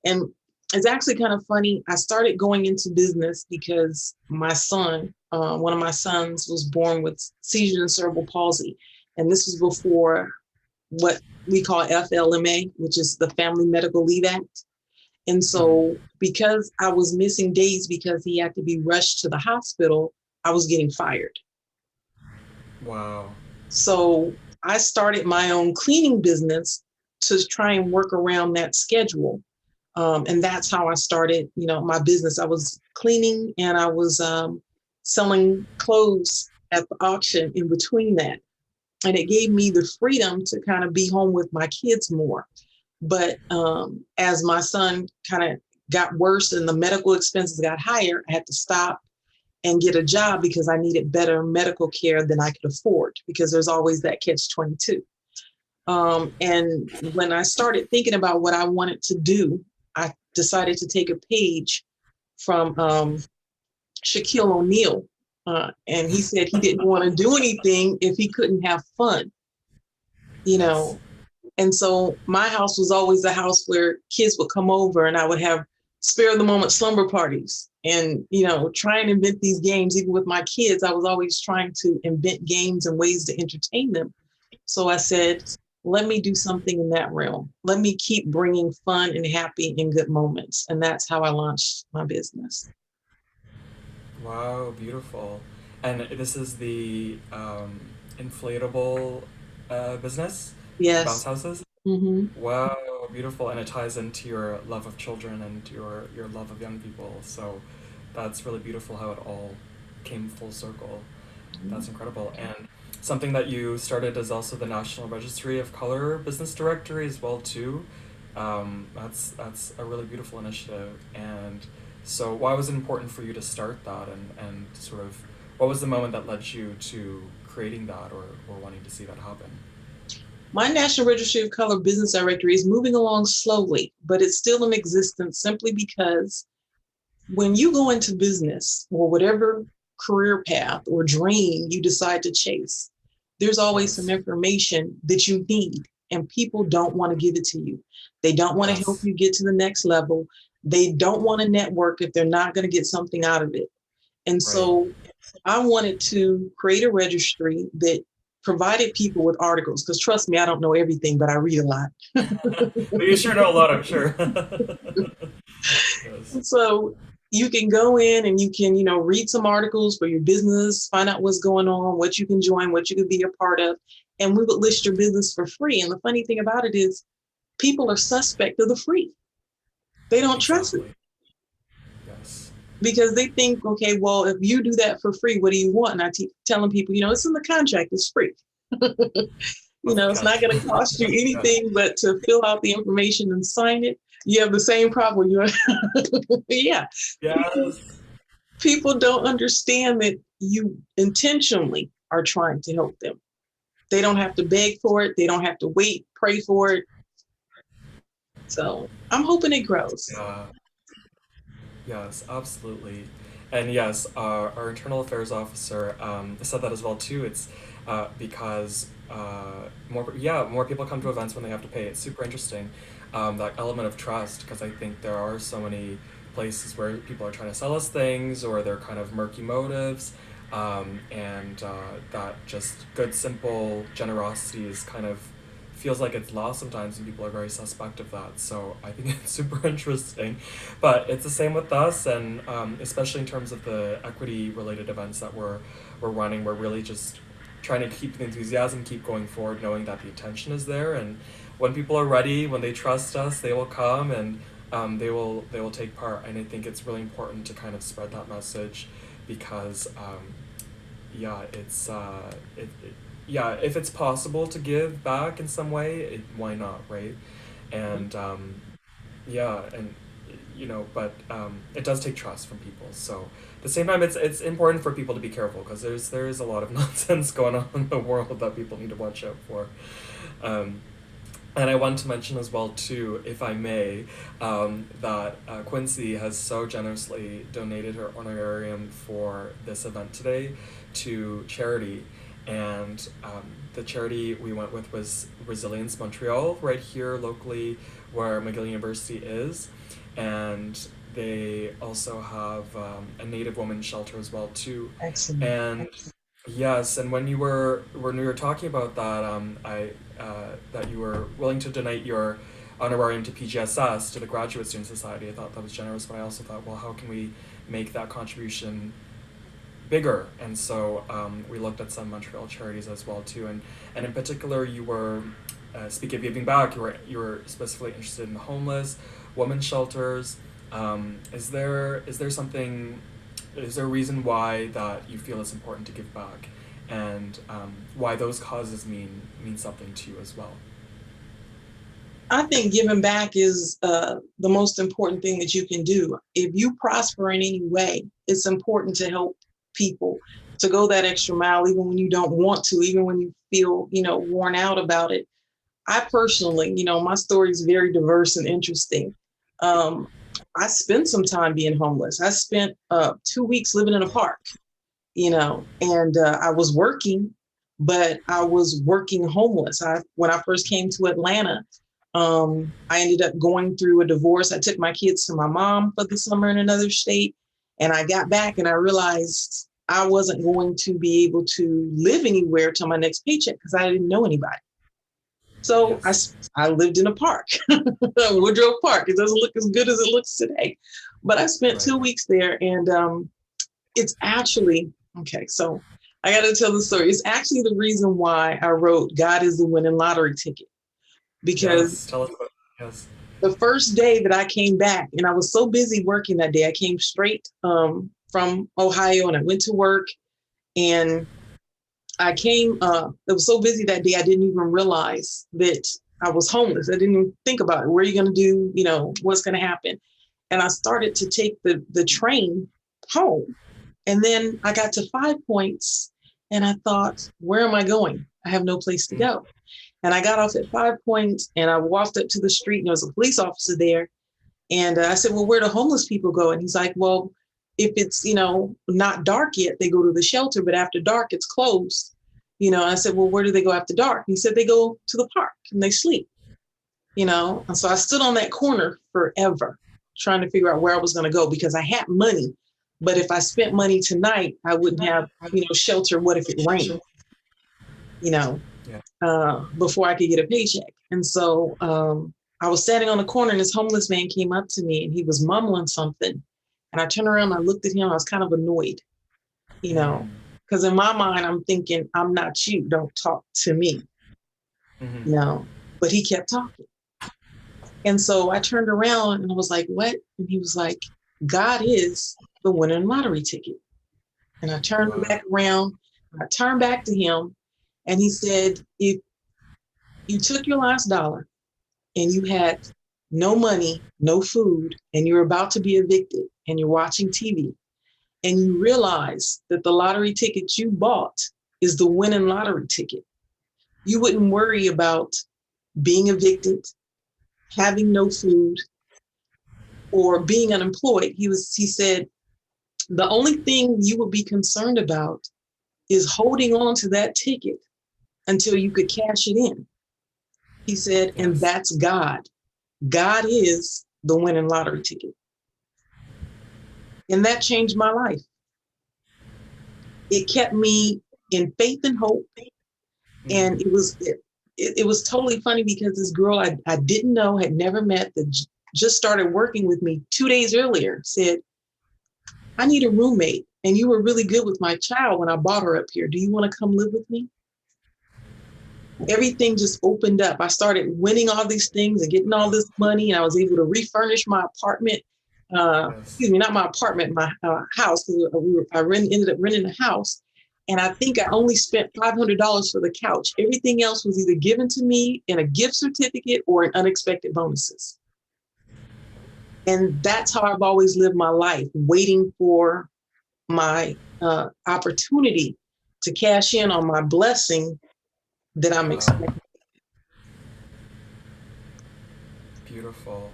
S3: And it's actually kind of funny. I started going into business because my son, one of my sons, was born with seizure and cerebral palsy. And this was before what we call FLMA, which is the Family Medical Leave Act. And so
S1: Mhm.
S3: because I was missing days because he had to be rushed to the hospital, I was getting fired.
S1: Wow.
S3: So I started my own cleaning business to try and work around that schedule. And that's how I started, my business. I was cleaning and I was selling clothes at the auction in between that. And it gave me the freedom to kind of be home with my kids more. But as my son kind of got worse and the medical expenses got higher, I had to stop and get a job because I needed better medical care than I could afford, because there's always that catch-22. And when I started thinking about what I wanted to do, I decided to take a page from Shaquille O'Neal. And he said he didn't want to do anything if he couldn't have fun, you
S1: Yes.
S3: know. And so my house was always a house where kids would come over and I would have spare of the moment slumber parties and, try and invent these games. Even with my kids, I was always trying to invent games and ways to entertain them. So I said, let me do something in that realm. Let me keep bringing fun and happy and good moments. And that's how I launched my business.
S1: Wow, beautiful. And this is the inflatable business, the bounce
S3: Yes.
S1: houses.
S3: Mm-hmm.
S1: Wow, beautiful. And it ties into your love of children and your love of young people. So that's really beautiful how it all came full circle. That's incredible. And something that you started is also the National Registry of Color Business Directory as well too. That's a really beautiful initiative. And so, why was it important for you to start that, and sort of what was the moment that led you to creating that, or wanting to see that happen?
S3: My National Registry of Color Business Directory is moving along slowly, but it's still in existence simply because when you go into business or whatever career path or dream you decide to chase, there's always some
S1: Yes.
S3: information that you need, and people don't want to give it to you. They don't want to help
S1: Yes.
S3: you get to the next level. They don't want to network if they're not going to get something out of it. And
S1: Right.
S3: so I wanted to create a registry that provided people with articles, because trust me, I don't know everything, but I read a lot.
S1: But you sure know a lot, I'm sure. Yes.
S3: So you can go in and you can, read some articles for your business, find out what's going on, what you can join, what you can be a part of, and we would list your business for free. And the funny thing about it is people are suspect of the free. They don't trust it
S1: Exactly. Yes.
S3: because they think, okay, well, if you do that for free, what do you want? And I keep telling people, it's in the contract, it's free.
S1: What's the
S3: It's not
S1: catch?
S3: going to cost you
S1: Yeah.
S3: anything but to fill out the information and sign it. You have the same problem. Yeah. People,
S1: Yes.
S3: people don't understand that you intentionally are trying to help them. They don't have to beg for it. They don't have to wait, pray for it. So I'm hoping it grows.
S1: Yeah. Yes, absolutely. And yes, our internal affairs officer said that as well too. It's because more people come to events when they have to pay. It's super interesting, that element of trust, because I think there are so many places where people are trying to sell us things, or they're kind of murky motives, and that just good simple generosity is kind of feels like it's lost sometimes, and people are very suspect of that. So I think it's super interesting, but it's the same with us, and especially in terms of the equity related events that we're running. We're really just trying to keep the enthusiasm, keep going forward, knowing that the attention is there, and when people are ready, when they trust us, they will come, and they will take part. And I think it's really important to kind of spread that message, because yeah, yeah, if it's possible to give back in some way, why not, right? And yeah, and but it does take trust from people. So at the same time, it's important for people to be careful, because there is a lot of nonsense going on in the world that people need to watch out for. Um, and I want to mention as well too, if I may, that Quincee has so generously donated her honorarium for this event today to charity, and the charity we went with was Resilience Montreal, right here locally where McGill University is, and they also have a Native woman shelter as well too.
S3: Excellent.
S1: And yes, and when you were talking about that, I that you were willing to donate your honorarium to PGSS, to the Graduate Student Society. I thought that was generous, but I also thought, well, how can we make that contribution bigger? And so we looked at some Montreal charities as well too, and in particular, you were speaking of giving back. You were specifically interested in the homeless, women's shelters. Is there a reason why that you feel it's important to give back, and why those causes mean something to you as well?
S3: I think giving back is the most important thing that you can do. If you prosper in any way, it's important to help people, to go that extra mile, even when you don't want to, even when you feel, worn out about it. I personally, my story is very diverse and interesting. Um, I spent some time being homeless. I spent 2 weeks living in a park, and I was working, but I was working homeless. When I first came to Atlanta, I ended up going through a divorce. I took my kids to my mom for the summer in another state, and I got back and I realized I wasn't going to be able to live anywhere till my next paycheck because I didn't know anybody. So
S1: Yes.
S3: I lived in a park, Woodrow Park. It doesn't look as good as it looks today, but I spent
S1: Right.
S3: 2 weeks there, and it's actually okay. So I got to tell the story. It's actually the reason why I wrote "God is the winning lottery ticket," because
S1: Yes. Tell us about. Yes.
S3: the first day that I came back, and I was so busy working that day, I came straight from Ohio, and I went to work, and I came, it was so busy that day, I didn't even realize that I was homeless. I didn't even think about it. What are you going to do? You know, what's going to happen? And I started to take the train home. And then I got to 5 Points and I thought, where am I going? I have no place to go. And I got off at 5 Points and I walked up to the street and there was a police officer there. And I said, well, where do homeless people go? And he's like, well, if it's, you know, not dark yet, they go to the shelter, but after dark, it's closed. You know, I said, well, where do they go after dark? He said, they go to the park and they sleep, you know? And so I stood on that corner forever trying to figure out where I was going to go because I had money. But if I spent money tonight, I wouldn't have, you know, shelter. What if it rained, you know, before I could get a paycheck? And so I was standing on the corner and this homeless man came up to me and he was mumbling something. And I turned around, I looked at him, I was kind of annoyed, you know, because in my mind, I'm thinking, I'm not you, don't talk to me, you know, but he kept talking. And so I turned around and I was like, what? And he was like, God is the winning lottery ticket. And I turned back around, I turned back to him and he said, if you took your last dollar and you had no money, no food, and you're about to be evicted and you're watching TV and you realize that the lottery ticket you bought is the winning lottery ticket, you wouldn't worry about being evicted, having no food, or being unemployed. He said, the only thing you would be concerned about is holding on to that ticket until you could cash it in. He said, and that's God. God is the winning lottery ticket. And that changed my life. It kept me in faith and hope. And it was totally funny because this girl I didn't know, had never met, that just started working with me 2 days earlier, said, I need a roommate. And you were really good with my child when I brought her up here. Do you want to come live with me? Everything just opened up. I started winning all these things and getting all this money, and I was able to refurnish my apartment. Excuse me, not my apartment, my house. I ended up renting a house, and I think I only spent $500 for the couch. Everything else was either given to me in a gift certificate or in unexpected bonuses. And that's how I've always lived my life, waiting for my opportunity to cash in on my blessing that I'm expecting.
S1: Beautiful.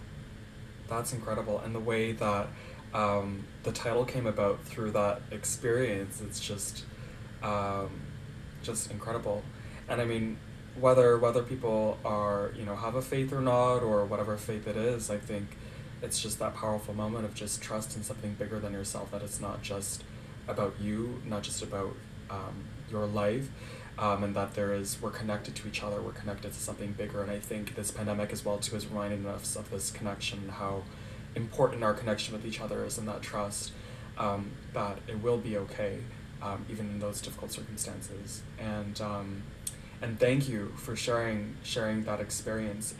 S1: That's incredible. And the way that the title came about through that experience, it's just incredible. And I mean, whether people are, you know, have a faith or not, or whatever faith it is, I think it's just that powerful moment of just trust in something bigger than yourself, that it's not just about you, not just about your life, and that we're connected to each other, we're connected to something bigger. And I think this pandemic as well too is reminding us of this connection, how important our connection with each other is, and that trust, that it will be okay, even in those difficult circumstances. And thank you for sharing that experience.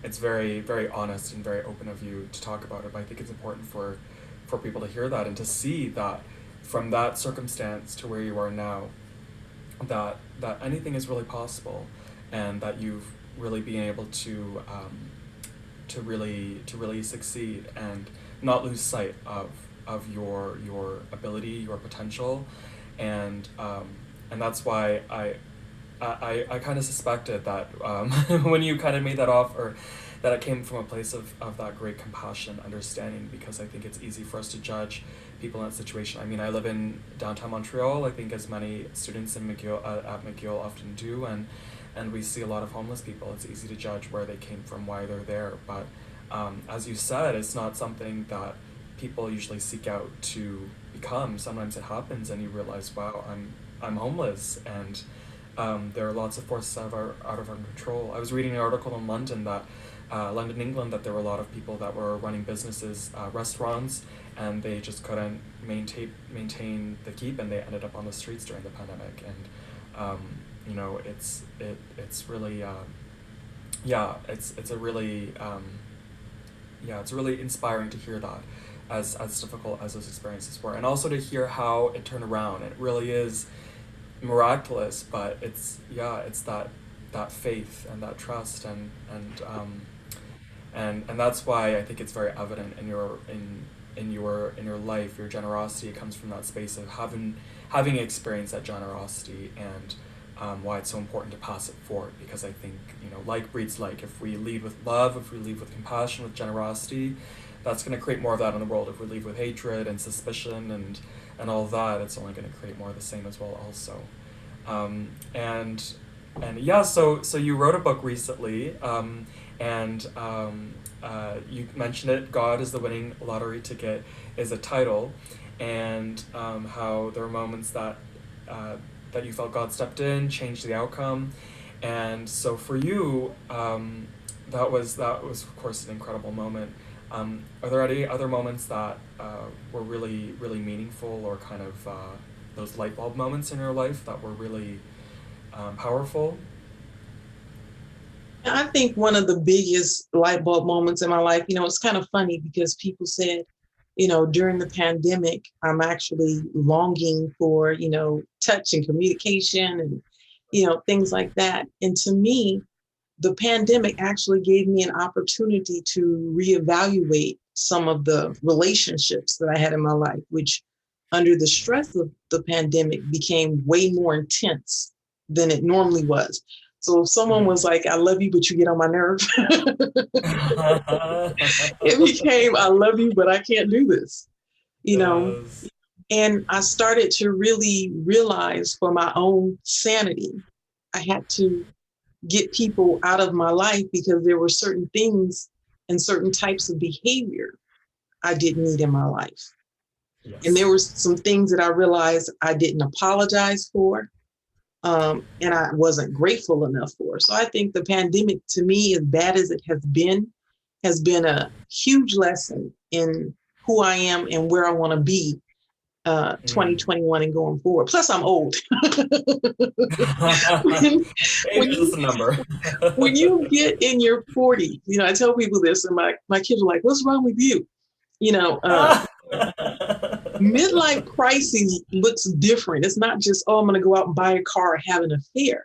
S1: It's very, very honest and very open of you to talk about it. But I think it's important for people to hear that and to see that from that circumstance to where you are now, that anything is really possible, and that you've really been able to really succeed and not lose sight of your ability, your potential, and that's why I kind of suspected that when you kind of made that offer, that it came from a place of that great compassion, understanding, because I think it's easy for us to judge people in that situation. I mean, I live in downtown Montreal, I think, as many students in McGill, at McGill often do, and we see a lot of homeless people. It's easy to judge where they came from, why they're there, but as you said, it's not something that people usually seek out to become. Sometimes it happens and you realize, wow, I'm homeless, and there are lots of forces out of our control. I was reading an article in London, England, that there were a lot of people that were running businesses, restaurants, and they just couldn't maintain the keep, and they ended up on the streets during the pandemic. And you know, it's really it's really inspiring to hear that, as difficult as those experiences were, and also to hear how it turned around. It really is miraculous, but it's that faith and that trust, and that's why I think it's very evident in your life. Your generosity comes from that space of having experienced that generosity, and why it's so important to pass it forward, because I think, like breeds like. If we lead with love, if we lead with compassion, with generosity, that's going to create more of that in the world. If we lead with hatred and suspicion and all of that, it's only going to create more of the same as well also. um, and and yeah, so you wrote a book recently, and you mentioned it. God is the winning lottery ticket is a title, and how there were moments that you felt God stepped in, changed the outcome, and so for you, that was of course an incredible moment. Are there any other moments that were really meaningful, or kind of those light bulb moments in your life that were really powerful?
S3: I think one of the biggest light bulb moments in my life, it's kind of funny because people said, during the pandemic, I'm actually longing for, touch and communication and, things like that. And to me, the pandemic actually gave me an opportunity to reevaluate some of the relationships that I had in my life, which under the stress of the pandemic became way more intense than it normally was. So if someone was like, I love you, but you get on my nerve, it became, I love you, but I can't do this, you know?
S1: Yes.
S3: And I started to really realize for my own sanity, I had to get people out of my life because there were certain things and certain types of behavior I didn't need in my life. And there
S1: Yes.
S3: were some things that I realized I didn't apologize for, and I wasn't grateful enough for. So I think the pandemic, to me, as bad as it has been a huge lesson in who I am and where I want to be,
S1: Mm.
S3: 2021 and going forward. Plus, I'm old. when,
S1: Age
S3: when
S1: is just
S3: you
S1: a number.
S3: when you get in your 40s, I tell people this, and my kids are like, "What's wrong with you?" You know, uh, Midlife crisis looks different. It's not just, oh, I'm going to go out and buy a car or have an affair,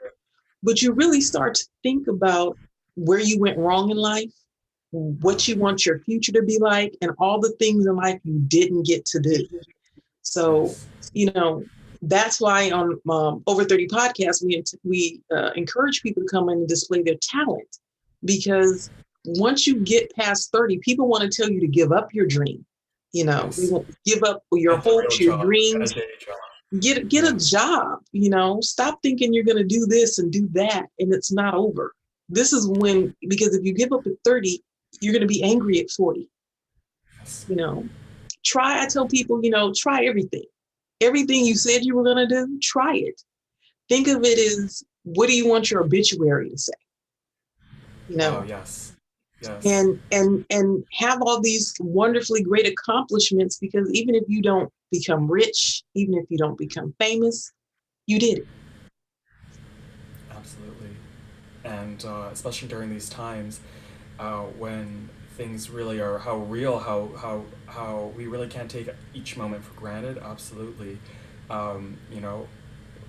S3: but you really start to think about where you went wrong in life, what you want your future to be like, and all the things in life you didn't get to do. So,
S1: Yes.
S3: you know, that's why on Over 30 podcast, we encourage people to come in and display their talent, because once you get past 30, people want to tell you to give up your dream. They
S1: Yes.
S3: want to give up your
S1: Get the
S3: hopes,
S1: real
S3: your
S1: job. Get a
S3: dreams,
S1: day job.
S3: get a
S1: Yeah.
S3: job, stop thinking you're going to do this and do that. And it's not over. This is when, because if you give up at 30, you're going to be angry at 40,
S1: Yes.
S3: you know, I tell people, try everything. Everything you said you were going to do, try it. Think of it as, what do you want your obituary to say? You
S1: Oh,
S3: know,
S1: yes. Yes.
S3: and have all these wonderfully great accomplishments, because even if you don't become rich, even if you don't become famous, you did it.
S1: Absolutely. And especially during these times, when things really are how real, how we really can't take each moment for granted. Absolutely. You know,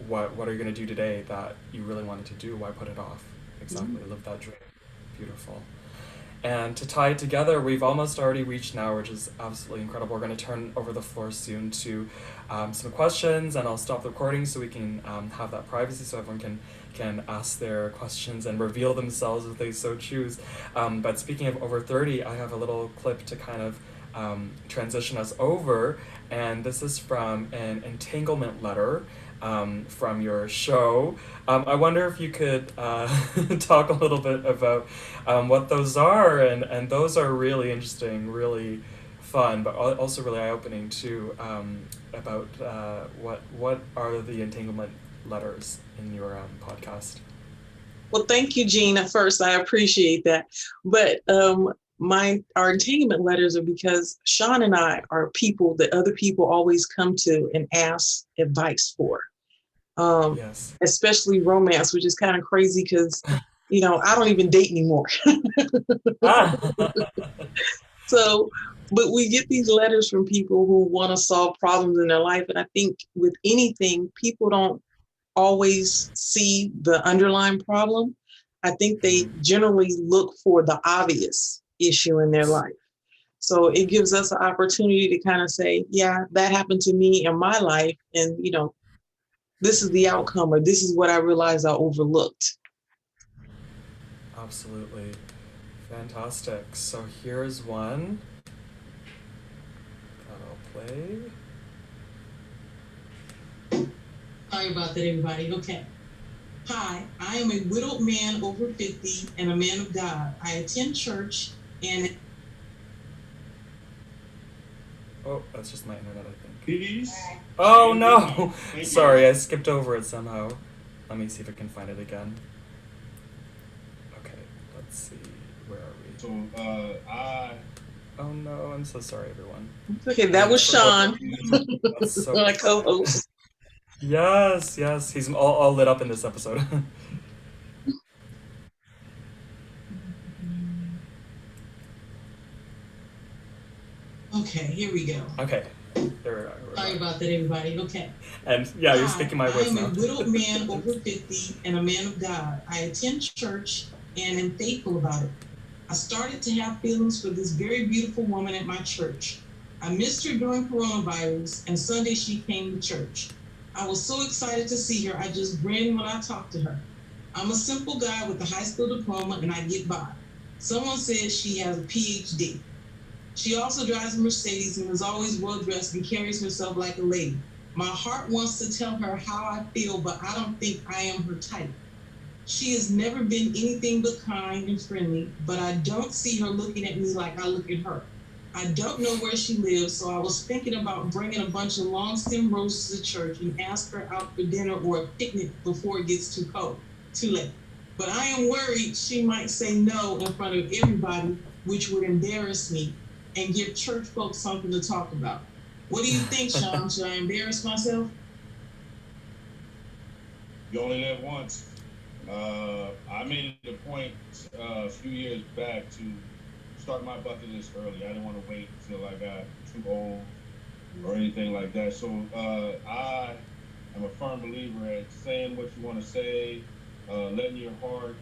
S1: what are you going to do today that you really wanted to do? Why put it off? Exactly. Live that dream. Beautiful. And to tie it together, we've almost already reached an hour, which is absolutely incredible. We're going to turn over the floor soon to some questions, and I'll stop the recording so we can have that privacy, so everyone can ask their questions and reveal themselves if they so choose. But speaking of over 30, I have a little clip to kind of transition us over, and this is from an entanglement letter from your show. I wonder if you could talk a little bit about what those are, and those are really interesting, really fun, but also really eye-opening too, about what are the entanglement letters in your podcast.
S3: Well, thank you, Gina. First, I appreciate that. But our entanglement letters are because Sean and I are people that other people always come to and ask advice for,
S1: Yes.
S3: especially romance, which is kind of crazy because, I don't even date anymore.
S1: Ah.
S3: So, but we get these letters from people who want to solve problems in their life. And I think with anything, people don't always see the underlying problem. I think they generally look for the obvious issue in their life. So it gives us an opportunity to kind of say, yeah, that happened to me in my life. And, this is the outcome, or this is what I realized I overlooked.
S1: Absolutely. Fantastic. So here's one that I'll play.
S3: Sorry about that, everybody. Okay. Hi, I am a widowed man over 50 and a man of God. I attend church and...
S1: Oh, that's just my internet, I think.
S2: Please.
S1: Oh no! Sorry, I skipped over it somehow. Let me see if I can find it again. Okay, let's see. Where are we?
S2: So,
S1: Oh no, I'm so sorry, everyone.
S3: Okay, that was Sean,
S1: That's so
S3: my co-host.
S1: Yes, he's all lit up in this episode.
S3: Okay, here we go.
S1: Okay, there we are.
S3: Sorry about that, everybody. Okay.
S1: And yeah, you're speaking my voice now.
S3: I am a widowed man over 50 and a man of God. I attend church and am faithful about it. I started to have feelings for this very beautiful woman at my church. I missed her during coronavirus, and Sunday she came to church. I was so excited to see her, I just grinned when I talked to her. I'm a simple guy with a high school diploma, and I get by. Someone says she has a PhD. She also drives a Mercedes and is always well-dressed and carries herself like a lady. My heart wants to tell her how I feel, but I don't think I am her type. She has never been anything but kind and friendly, but I don't see her looking at me like I look at her. I don't know where she lives, so I was thinking about bringing a bunch of long stem roses to church and ask her out for dinner or a picnic before it gets too late. But I am worried she might say no in front of everybody, which would embarrass me and give church folks something to talk about. What do you think, Sean? Should I embarrass myself?
S2: you only live once. I made it a point a few years back to start my bucket list early. I didn't want to wait until I got too old or anything like that. So I am a firm believer at saying what you want to say, letting your heart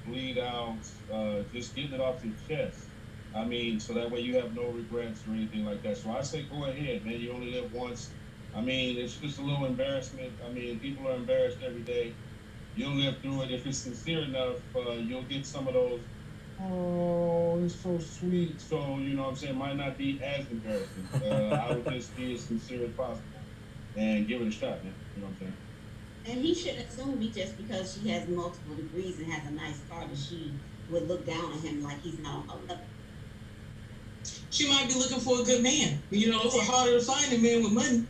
S2: bleed out, just getting it off your chest. I mean, so that way you have no regrets or anything like that. So I say go ahead, man. You only live once. I mean, it's just a little embarrassment. I mean, people are embarrassed every day. You'll live through it. If it's sincere enough, you'll get some of those, oh, it's so sweet. So, you know what I'm saying, might not be as embarrassing. I would just be as sincere as possible and give it a shot, man. You know what I'm saying?
S5: And he shouldn't assume me just because she has multiple degrees and has a nice car that she would look down on him like he's not on her level.
S3: She might be looking for a good man. You know, it's harder to find a man with money.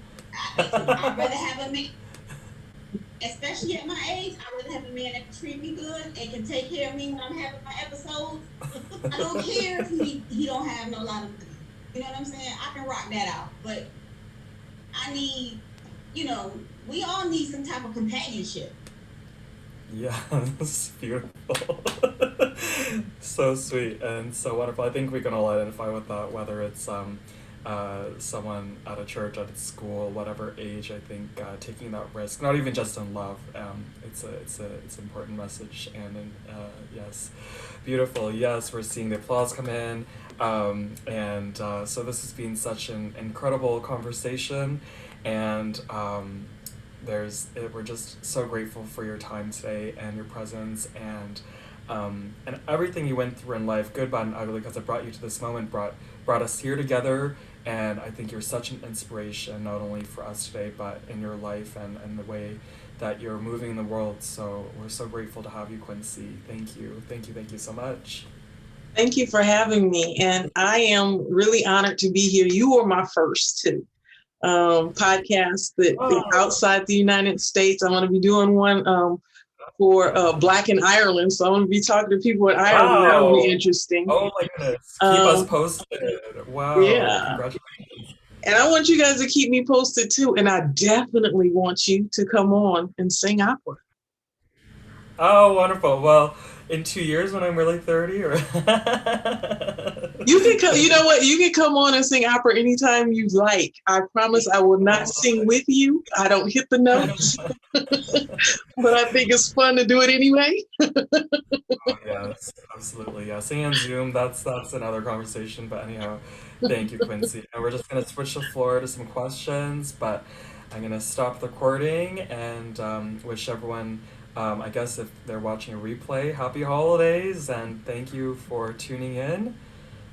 S5: I'd rather have a man, especially at my age, I'd rather have a man that can treat me good and can take care of me when I'm having my episodes. I don't care if he don't have no lot of money. You know what I'm saying? I can rock that out. But I need, we all need some type of companionship.
S1: Yes, beautiful. So sweet and so wonderful. I think we can all identify with that, whether it's someone at a church, at a school, whatever age. I think taking that risk, not even just in love, it's an important message. And yes, beautiful. Yes, we're seeing the applause come in, and so this has been such an incredible conversation, and we're just so grateful for your time today and your presence and everything you went through in life, good, bad, and ugly, because it brought you to this moment, brought us here together. And I think you're such an inspiration, not only for us today, but in your life and the way that you're moving in the world. So we're so grateful to have you, Quincee. Thank you so much.
S3: Thank you for having me. And I am really honored to be here. You were my first too. Podcast that outside the United States. I'm going to be doing one for Black in Ireland. So I'm going to be talking to people in Ireland.
S1: Wow.
S3: That will be interesting.
S1: Oh my goodness. Keep us posted. Wow.
S3: Yeah.
S1: Congratulations.
S3: And I want you guys to keep me posted too. And I definitely want you to come on and sing opera.
S1: Oh, wonderful. Well, in 2 years when I'm really 30 or
S3: You can come, you know what? You can come on and sing opera anytime you like. I promise I will not sing with you. I don't hit the notes. But I think it's fun to do it anyway.
S1: Oh, yes, absolutely. Yeah, singing on Zoom, that's another conversation. But anyhow, thank you, Quincy. And we're just gonna switch the floor to some questions, but I'm gonna stop the recording and wish everyone, I guess if they're watching a replay, happy holidays and thank you for tuning in.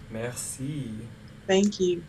S1: Merci.
S3: Thank you.